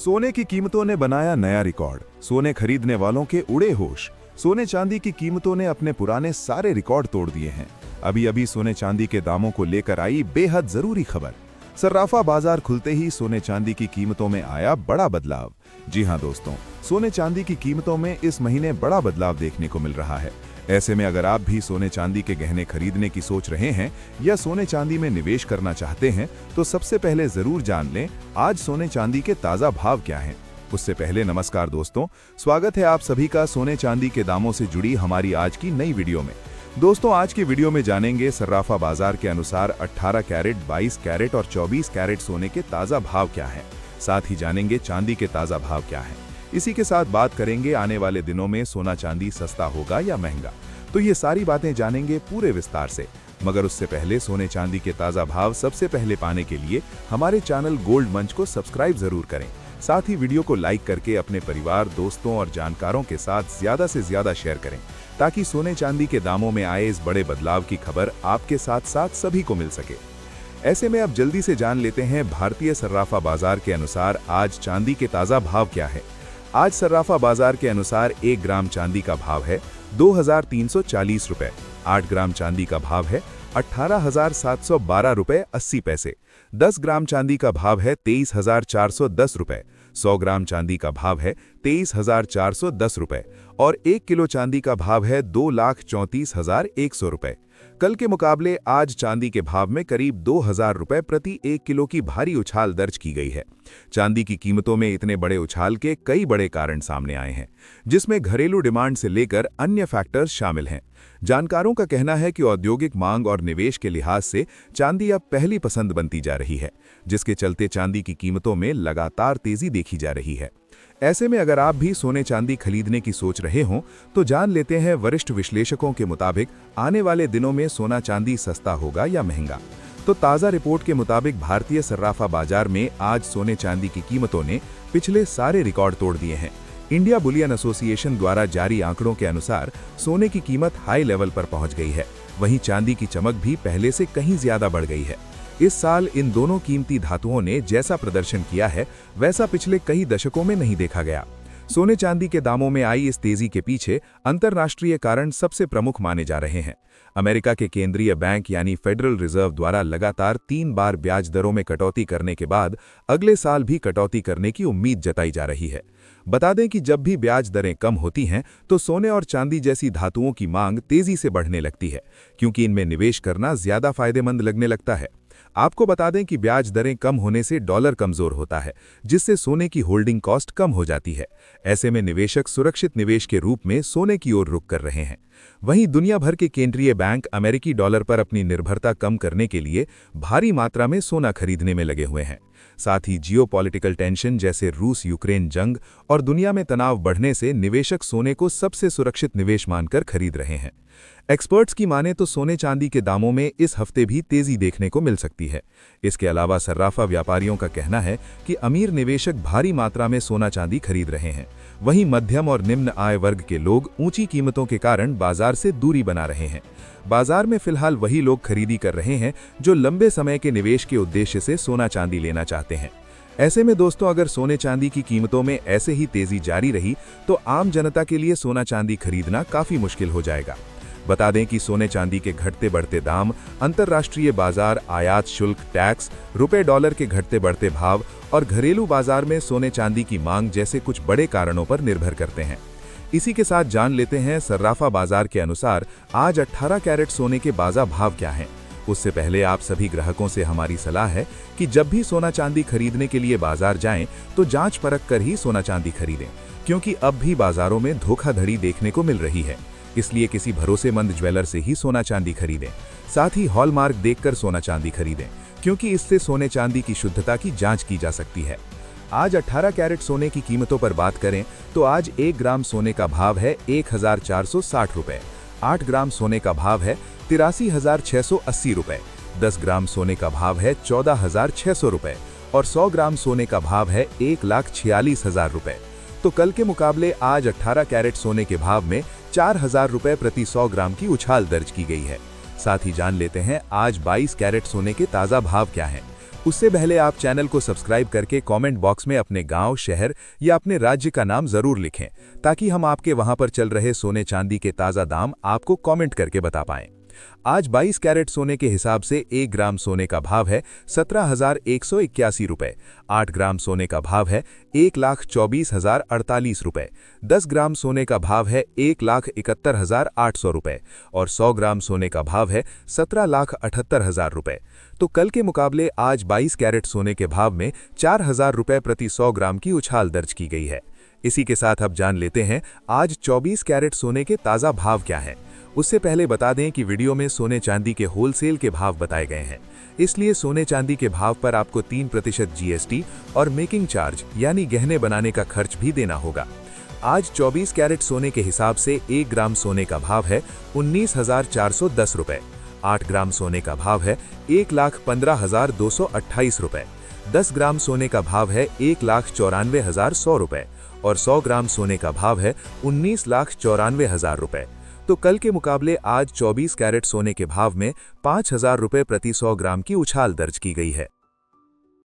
सोने की कीमतों ने बनाया नया रिकॉर्ड। सोने खरीदने वालों के उड़े होश। सोने चांदी की कीमतों ने अपने पुराने सारे रिकॉर्ड तोड़ दिए हैं। अभी अभी सोने चांदी के दामों को लेकर आई बेहद जरूरी खबर। सर्राफा बाजार खुलते ही सोने चांदी की कीमतों में आया बड़ा बदलाव। जी हां दोस्तों, सोने चांदी की कीमतों में इस महीने बड़ा बदलाव देखने को मिल रहा है। ऐसे में अगर आप भी सोने चांदी के गहने खरीदने की सोच रहे हैं या सोने चांदी में निवेश करना चाहते हैं, तो सबसे पहले जरूर जान लें आज सोने चांदी के ताजा भाव क्या हैं। उससे पहले नमस्कार दोस्तों, स्वागत है आप सभी का सोने चांदी के दामों से जुड़ी हमारी आज की नई वीडियो में। दोस्तों, आज की वीडियो में जानेंगे सर्राफा बाजार के अनुसार 18 कैरेट, 22 कैरेट और 24 कैरेट सोने के ताजा भाव क्या हैं। साथ ही जानेंगे चांदी के ताजा भाव क्या हैं। इसी के साथ बात करेंगे आने वाले दिनों में सोना चांदी सस्ता होगा या महंगा। तो ये सारी बातें जानेंगे पूरे विस्तार से। मगर उससे पहले सोने चांदी के ताजा भाव सबसे पहले पाने के लिए हमारे चैनल गोल्ड मंच को सब्सक्राइब जरूर करें। साथ ही वीडियो को लाइक करके अपने परिवार, दोस्तों और जानकारों के साथ ज्यादा से ज्यादा शेयर करें, ताकि सोने चांदी के दामों में आए इस बड़े बदलाव की खबर आपके साथ साथ सभी को मिल सके। ऐसे में अब जल्दी से जान लेते हैं भारतीय सर्राफा बाजार के अनुसार आज चांदी के ताजा भाव क्या है। आज सर्राफा बाजार के अनुसार 1 ग्राम चांदी का भाव है 2340 रुपए। 8 ग्राम चांदी का भाव है 18,712 रुपए 80 पैसे। 10 ग्राम चांदी का भाव है 23,410 रुपए। 100 ग्राम चांदी का भाव है 23,410 रुपए और 1 किलो चांदी का भाव है 2,34,100 रुपए। कल के मुकाबले आज चांदी के भाव में करीब 2,000 रुपए प्रति 1 किलो की भारी उछाल दर्ज की गई है। चांदी की कीमतों में इतने बड़े उछाल के कई बड़े कारण सामने आए हैं, जिसमें घरेलू डिमांड से लेकर अन्य फैक्टर्स शामिल हैं। जानकारों का कहना है कि औद्योगिक मांग और निवेश के लिहाज से चांदी अब पहली पसंद बनती जा रही है, जिसके चलते चांदी की कीमतों में लगातार तेजी देखी जा रही है। ऐसे में अगर आप भी सोने चांदी खरीदने की सोच रहे हों, तो जान लेते हैं वरिष्ठ विश्लेषकों के मुताबिक आने वाले दिनों में सोना चांदी सस्ता होगा या महंगा। तो ताज़ा रिपोर्ट के मुताबिक भारतीय सर्राफा बाजार में आज सोने चांदी की कीमतों ने पिछले सारे रिकॉर्ड तोड़ दिए हैं। इंडिया बुलियन एसोसिएशन द्वारा जारी आंकड़ों के अनुसार सोने की कीमत हाई लेवल पर पहुंच गई है। वहीं चांदी की चमक भी पहले से कहीं ज्यादा बढ़ गई है। इस साल इन दोनों कीमती धातुओं ने जैसा प्रदर्शन किया है, वैसा पिछले कई दशकों में नहीं देखा गया। सोने चांदी के दामों में आई इस तेजी के पीछे अंतर्राष्ट्रीय कारण सबसे प्रमुख माने जा रहे हैं। अमेरिका के केंद्रीय बैंक यानी फेडरल रिजर्व द्वारा लगातार 3 बार ब्याज दरों में कटौती करने के बाद अगले साल भी कटौती करने की उम्मीद जताई जा रही है। बता दें कि जब भी ब्याज दरें कम होती हैं, तो सोने और चांदी जैसी धातुओं की मांग तेजी से बढ़ने लगती है, क्योंकि इनमें निवेश करना ज्यादा फायदेमंद लगने लगता है। आपको बता दें कि ब्याज दरें कम होने से डॉलर कमजोर होता है, जिससे सोने की होल्डिंग कॉस्ट कम हो जाती है। ऐसे में निवेशक सुरक्षित निवेश के रूप में सोने की ओर रुख कर रहे हैं। वहीं दुनिया भर के केंद्रीय बैंक अमेरिकी डॉलर पर अपनी निर्भरता कम करने के लिए भारी मात्रा में सोना खरीदने में लगे हुए हैं। साथ ही जियोपॉलिटिकल टेंशन जैसे रूस यूक्रेन जंग और दुनिया में तनाव बढ़ने से निवेशक सोने को सबसे सुरक्षित निवेश मानकर खरीद रहे हैं। एक्सपर्ट्स की माने तो सोने चांदी के दामों में इस हफ्ते भी तेजी देखने को मिल सकती है। इसके अलावा सर्राफा व्यापारियों का कहना है कि अमीर निवेशक भारी मात्रा में सोना चांदी खरीद रहे हैं। वहीं मध्यम और निम्न आय वर्ग के लोग ऊंची कीमतों के कारण बाजार से दूरी बना रहे हैं। बाजार में फिलहाल वही लोग खरीदी कर रहे हैं जो लंबे समय के निवेश के उद्देश्य से सोना चांदी लेना चाहते हैं। ऐसे में दोस्तों, अगर सोने चांदी की कीमतों में ऐसे ही तेजी जारी रही, तो आम जनता के लिए सोना चांदी खरीदना काफी मुश्किल हो जाएगा। बता दें कि सोने चांदी के घटते बढ़ते दाम अंतर्राष्ट्रीय बाजार, आयात शुल्क, टैक्स, रुपए डॉलर के घटते बढ़ते भाव और घरेलू बाजार में सोने चांदी की मांग जैसे कुछ बड़े कारणों पर निर्भर करते हैं। इसी के साथ जान लेते हैं सर्राफा बाजार के अनुसार आज 18 कैरेट सोने के बाजार भाव क्या हैं। उससे पहले आप सभी ग्राहकों से हमारी सलाह है कि जब भी सोना चांदी खरीदने के लिए बाजार जाएं, तो जांच परख कर ही सोना चांदी खरीदें, क्योंकि अब भी बाजारों में धोखाधड़ी देखने को मिल रही है। इसलिए किसी भरोसेमंद ज्वेलर से ही सोना चांदी खरीदें। साथ ही हॉलमार्क देखकर सोना चांदी खरीदें, क्योंकि इससे सोने चांदी की शुद्धता की जांच की जा सकती है। आज 18 कैरेट सोने की कीमतों पर बात करें तो आज 1 ग्राम सोने का भाव है 1,460 रुपए। 8 ग्राम सोने का भाव है 83,680 रुपए। 10 ग्राम सोने का भाव है 14,600 रुपए और 100 ग्राम सोने का भाव है 1,46,000 रुपए। तो कल के मुकाबले आज 18 कैरेट सोने के भाव में 4,000 रुपए प्रति 100 ग्राम की उछाल दर्ज की गई है। साथ ही जान लेते हैं आज 22 कैरेट सोने के ताजा भाव क्या हैं। उससे पहले आप चैनल को सब्सक्राइब करके कमेंट बॉक्स में अपने गांव, शहर या अपने राज्य का नाम जरूर लिखें, ताकि हम आपके वहां पर चल रहे सोने चांदी के ताज़ा दाम आपको कमेंट करके बता पाएं। आज 22 कैरेट सोने के हिसाब से 1 ग्राम सोने का भाव है 17,181 रुपए, 8 ग्राम सोने का भाव है 1,24,048 रुपए, 10 ग्राम सोने का भाव है 1,71,800 रुपए और 100 ग्राम सोने का भाव है 17,78,000 रुपए। तो कल के मुकाबले आज 22 कैरेट सोने के भाव में 4,000 रुपए प्रति 100 ग्राम की उछाल दर्ज की गई है। इसी के साथ अब जान लेते हैं आज 24 कैरेट सोने के ताज़ा भाव क्या हैं। उससे पहले बता दें कि वीडियो में सोने चांदी के होलसेल के भाव बताए गए हैं, इसलिए सोने चांदी के भाव पर आपको 3% जीएसटी और मेकिंग चार्ज यानी गहने बनाने का खर्च भी देना होगा। आज 24 कैरेट सोने के हिसाब से 1 ग्राम सोने का भाव है 19,410 रुपए, 8 ग्राम सोने का भाव है 1,15,228 रुपए, 10 ग्राम सोने का भाव है 1,94,100 रुपए और 100 ग्राम सोने का भाव है 19,94,000 रुपए। तो कल के मुकाबले आज 24 कैरेट सोने के भाव में 5,000 रुपए प्रति 100 ग्राम की उछाल दर्ज की गई है।